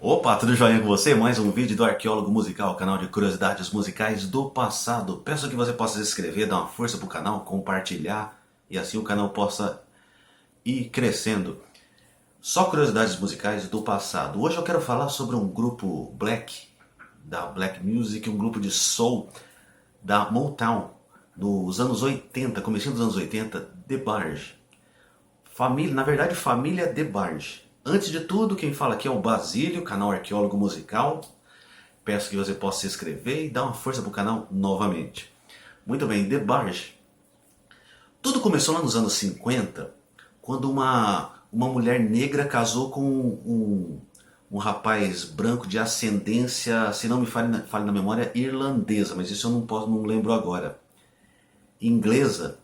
Opa, tudo jóia com você? Mais um vídeo do Arqueólogo Musical, canal de curiosidades musicais do passado. Peço que você possa se inscrever, dar uma força pro canal, compartilhar e assim o canal possa ir crescendo. Só curiosidades musicais do passado. Hoje eu quero falar sobre um grupo black, da Black Music, um grupo de soul da Motown, nos anos 80, comecinho dos anos 80, DeBarge. Família DeBarge. Antes de tudo, quem fala aqui é o Basílio, canal Arqueólogo Musical. Peço que você possa se inscrever e dar uma força para o canal novamente. Muito bem, DeBarge. Tudo começou lá nos anos 50, quando uma mulher negra casou com um rapaz branco de ascendência, se não me falha na memória, irlandesa, mas isso eu não lembro agora, inglesa.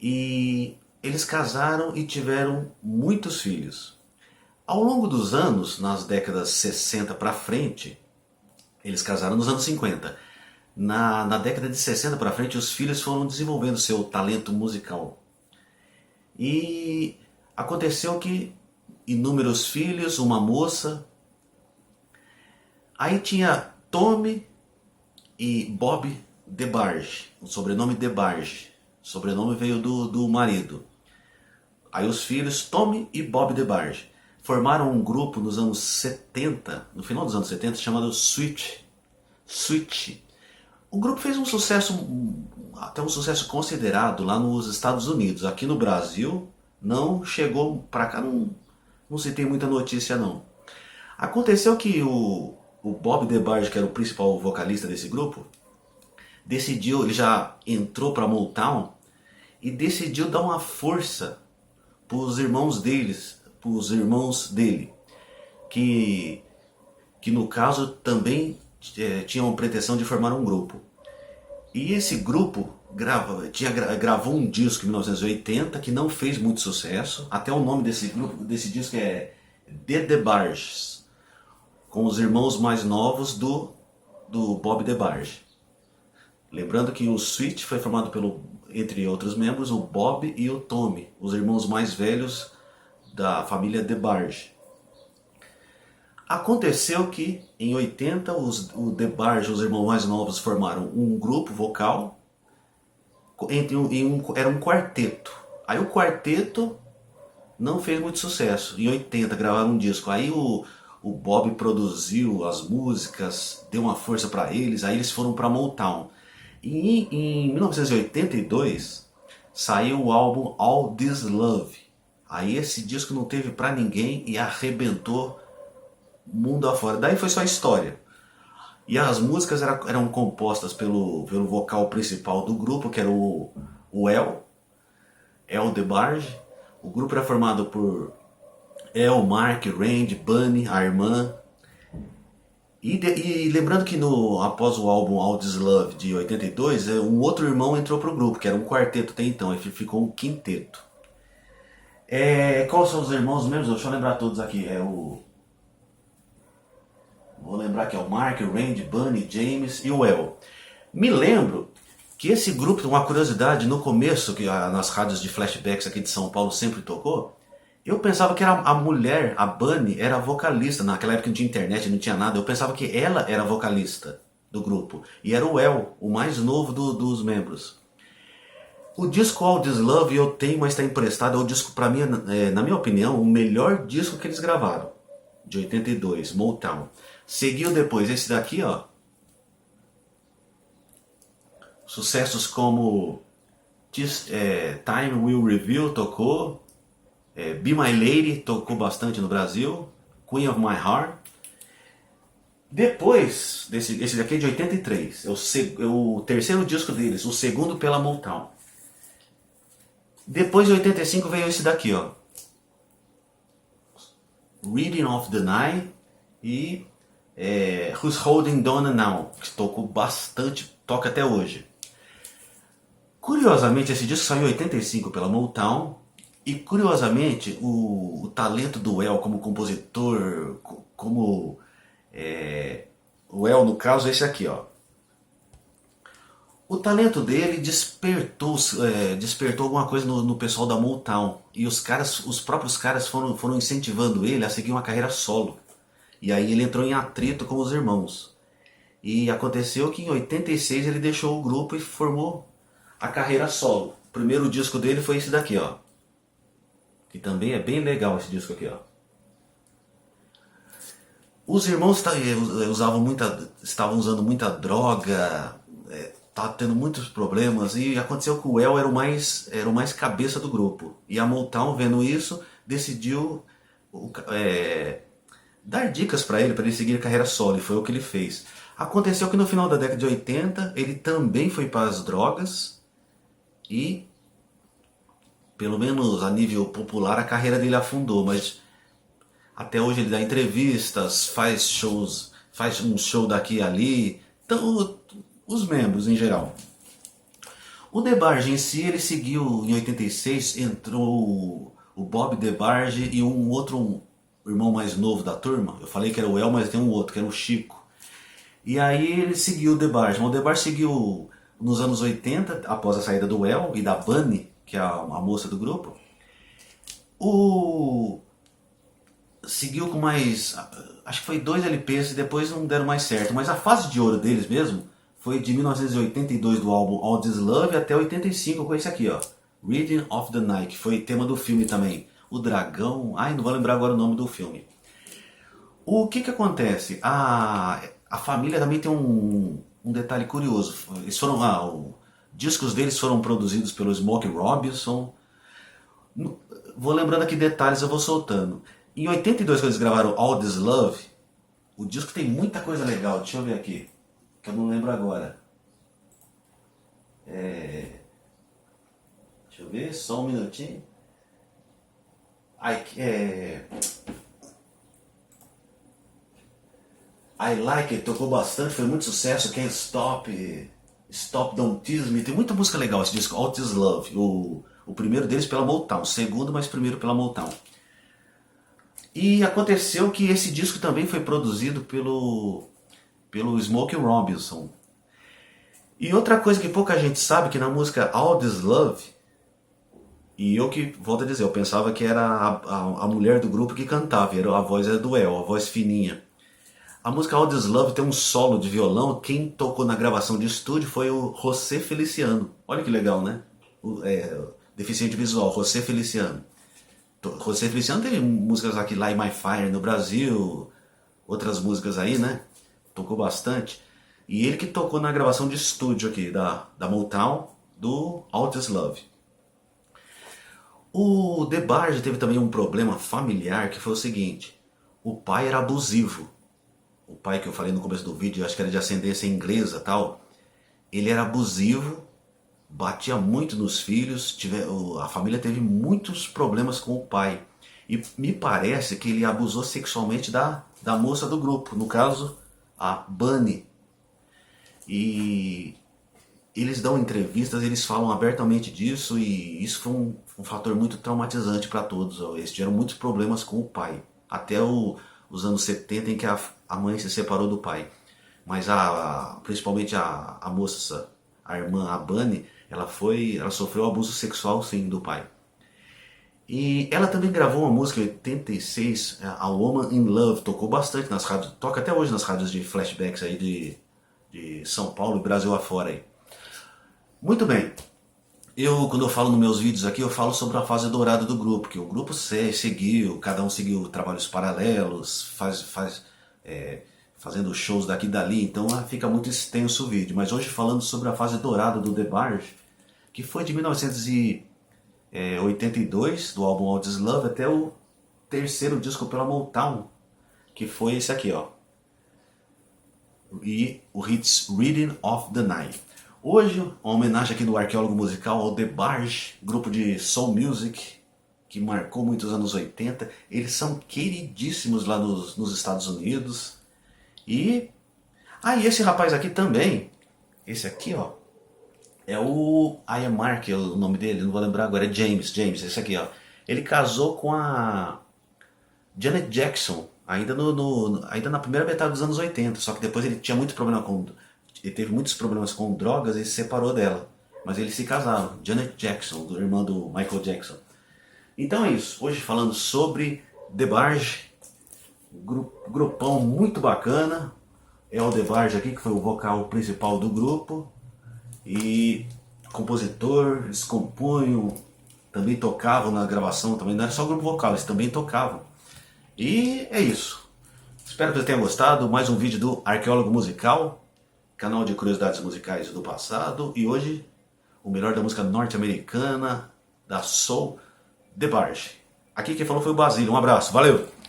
E eles casaram e tiveram muitos filhos. Ao longo dos anos, nas décadas 60 para frente, eles casaram nos anos 50. Na década de 60 para frente, os filhos foram desenvolvendo seu talento musical. E aconteceu que inúmeros filhos, uma moça. Aí tinha Tommy e Bob DeBarge, o sobrenome DeBarge. O sobrenome veio do marido. Aí os filhos, Tommy e Bob DeBarge, formaram um grupo nos anos 70, no final dos anos 70, chamado Sweet. O grupo fez um sucesso, até um sucesso considerado lá nos Estados Unidos. Aqui no Brasil não chegou pra cá, não se tem muita notícia não. Aconteceu que o Bob DeBarge, que era o principal vocalista desse grupo, decidiu, ele já entrou pra Motown e decidiu dar uma força para os irmãos dele, que no caso também tinham pretensão de formar um grupo. E esse grupo gravou um disco em 1980 que não fez muito sucesso. Até o nome desse disco é The DeBarges, com os irmãos mais novos do Bob DeBarge. Lembrando que o Sweet foi formado entre outros membros, o Bob e o Tommy, os irmãos mais velhos da família DeBarge. Aconteceu que em 80 o DeBarge, os irmãos mais novos, formaram um grupo vocal, era um quarteto. Aí o quarteto não fez muito sucesso. Em 80 gravaram um disco. Aí o Bob produziu as músicas, deu uma força para eles, aí eles foram para Motown. E em 1982 saiu o álbum All This Love. Aí esse disco não teve pra ninguém e arrebentou mundo afora. Daí foi só história. E as músicas eram compostas pelo vocal principal do grupo, que era o El DeBarge. O grupo era formado por El, Mark, Randy, Bunny, a irmã. E lembrando que após o álbum All This Love de 82, um outro irmão entrou pro grupo, que era um quarteto até então, aí ficou um quinteto. Quais são os irmãos mesmo? Deixa eu lembrar todos aqui. Vou lembrar que é o Mark, o Randy, Bunny, James e o El. Me lembro que esse grupo, uma curiosidade, no começo, que nas rádios de flashbacks aqui de São Paulo sempre tocou, eu pensava que era a mulher, a Bunny, era a vocalista. Naquela época não tinha internet, não tinha nada. Eu pensava que ela era a vocalista do grupo. E era o El, o mais novo dos membros. O disco All This Love eu tenho, mas está emprestado. É o disco, para mim, na minha opinião, o melhor disco que eles gravaram. De 82, Motown. Seguiu depois esse daqui, ó. Sucessos como Time Will Reveal tocou. Be My Lady tocou bastante no Brasil. Queen of My Heart. Depois, esse daqui é de 83. É o terceiro disco deles, o segundo pela Motown. Depois de 85 veio esse daqui, ó. Rhythm of the Night e Who's Holding Donna Now, que tocou bastante, toca até hoje. Curiosamente, esse disco saiu em 85 pela Motown. E curiosamente, o talento do El como compositor, o El no caso é esse aqui, ó. O talento dele despertou alguma coisa no pessoal da Motown. E os próprios caras foram incentivando ele a seguir uma carreira solo. E aí ele entrou em atrito com os irmãos. E aconteceu que em 86 ele deixou o grupo e formou a carreira solo. O primeiro disco dele foi esse daqui, ó. Que também é bem legal esse disco aqui, ó. Os irmãos estavam usando muita droga, estavam tendo muitos problemas, e aconteceu que o El era o mais cabeça do grupo. E a Motown, vendo isso, decidiu dar dicas para ele seguir a carreira solo, e foi o que ele fez. Aconteceu que no final da década de 80 ele também foi para as drogas e, pelo menos a nível popular, a carreira dele afundou, mas até hoje ele dá entrevistas, faz shows, faz um show daqui e ali, então os membros em geral. O DeBarge em si, ele seguiu em 86, entrou o Bob DeBarge e um outro irmão mais novo da turma. Eu falei que era o El, mas tem um outro, que era o Chico. E aí ele seguiu o DeBarge. Mas o DeBarge seguiu nos anos 80, após a saída do El e da Bunny, que é a moça do grupo. Seguiu com mais, acho que foi 2 LPs e depois não deram mais certo. Mas a fase de ouro deles mesmo foi de 1982 do álbum All This Love até 85 com esse aqui, ó, Rhythm of the Night, que foi tema do filme também. O Dragão, não vou lembrar agora o nome do filme. O que acontece? A família também tem um detalhe curioso. Os discos deles foram produzidos pelo Smokey Robinson. Vou lembrando aqui detalhes, eu vou soltando. Em 82, quando eles gravaram All This Love, o disco tem muita coisa legal. Deixa eu ver aqui, que eu não lembro agora. Deixa eu ver, só um minutinho. I Like It tocou bastante, foi muito sucesso. Can't Stop, Don't Tease Me. Tem muita música legal esse disco, All This Love. O primeiro deles pela Motown, o segundo, mas primeiro pela Motown. E aconteceu que esse disco também foi produzido pelo Smokey Robinson. E outra coisa que pouca gente sabe, que na música All This Love, e eu que, volto a dizer, eu pensava que era a mulher do grupo que cantava, a voz era do El, a voz fininha. A música All This Love tem um solo de violão, quem tocou na gravação de estúdio foi o José Feliciano. Olha que legal, né? Deficiente visual, José Feliciano. José Feliciano teve músicas aqui, Light My Fire no Brasil, outras músicas aí, né? Tocou bastante. E ele que tocou na gravação de estúdio aqui, da Motown, do All This Love. O DeBarge teve também um problema familiar, que foi o seguinte: o pai era abusivo. O pai que eu falei no começo do vídeo, acho que era de ascendência inglesa e tal, ele era abusivo, batia muito nos filhos, a família teve muitos problemas com o pai. E me parece que ele abusou sexualmente da moça do grupo, no caso, a Bunny. E eles dão entrevistas, eles falam abertamente disso, e isso foi um fator muito traumatizante para todos. Eles tiveram muitos problemas com o pai, até os anos 70, em que a mãe se separou do pai. Mas principalmente a moça, a irmã, a Bunny, ela sofreu abuso sexual, sim, do pai. E ela também gravou uma música em 86, A Woman in Love, tocou bastante nas rádios, toca até hoje nas rádios de flashbacks aí de São Paulo e Brasil afora aí. Muito bem, quando eu falo nos meus vídeos aqui, eu falo sobre a fase dourada do grupo, que o grupo seguiu, cada um seguiu trabalhos paralelos, fazendo shows daqui e dali, então fica muito extenso o vídeo. Mas hoje falando sobre a fase dourada do DeBarge, que foi de 1982, do álbum All This Love, até o terceiro disco pela Motown, que foi esse aqui, ó. E o hits Rhythm of the Night. Hoje, uma homenagem aqui do arqueólogo musical ao DeBarge, grupo de soul music, que marcou muitos anos 80. Eles são queridíssimos lá nos Estados Unidos. E esse rapaz aqui também, esse aqui, ó, é o Ian Mark, é o nome dele, não vou lembrar agora, é James, esse aqui, ó. Ele casou com a Janet Jackson, ainda na primeira metade dos anos 80, só que depois ele teve muitos problemas com drogas e se separou dela. Mas eles se casaram, Janet Jackson, irmã do Michael Jackson. Então é isso, hoje falando sobre DeBarge, Grupão muito bacana. É o DeBarge aqui, que foi o vocal principal do grupo. E compositor, eles compunham, também tocavam na gravação, também não era só grupo vocal, eles também tocavam. E é isso. Espero que você tenha gostado. Mais um vídeo do Arqueólogo Musical, canal de curiosidades musicais do passado. E hoje, o melhor da música norte-americana, da Soul, DeBarge. Aqui quem falou foi o Basílio. Um abraço, valeu!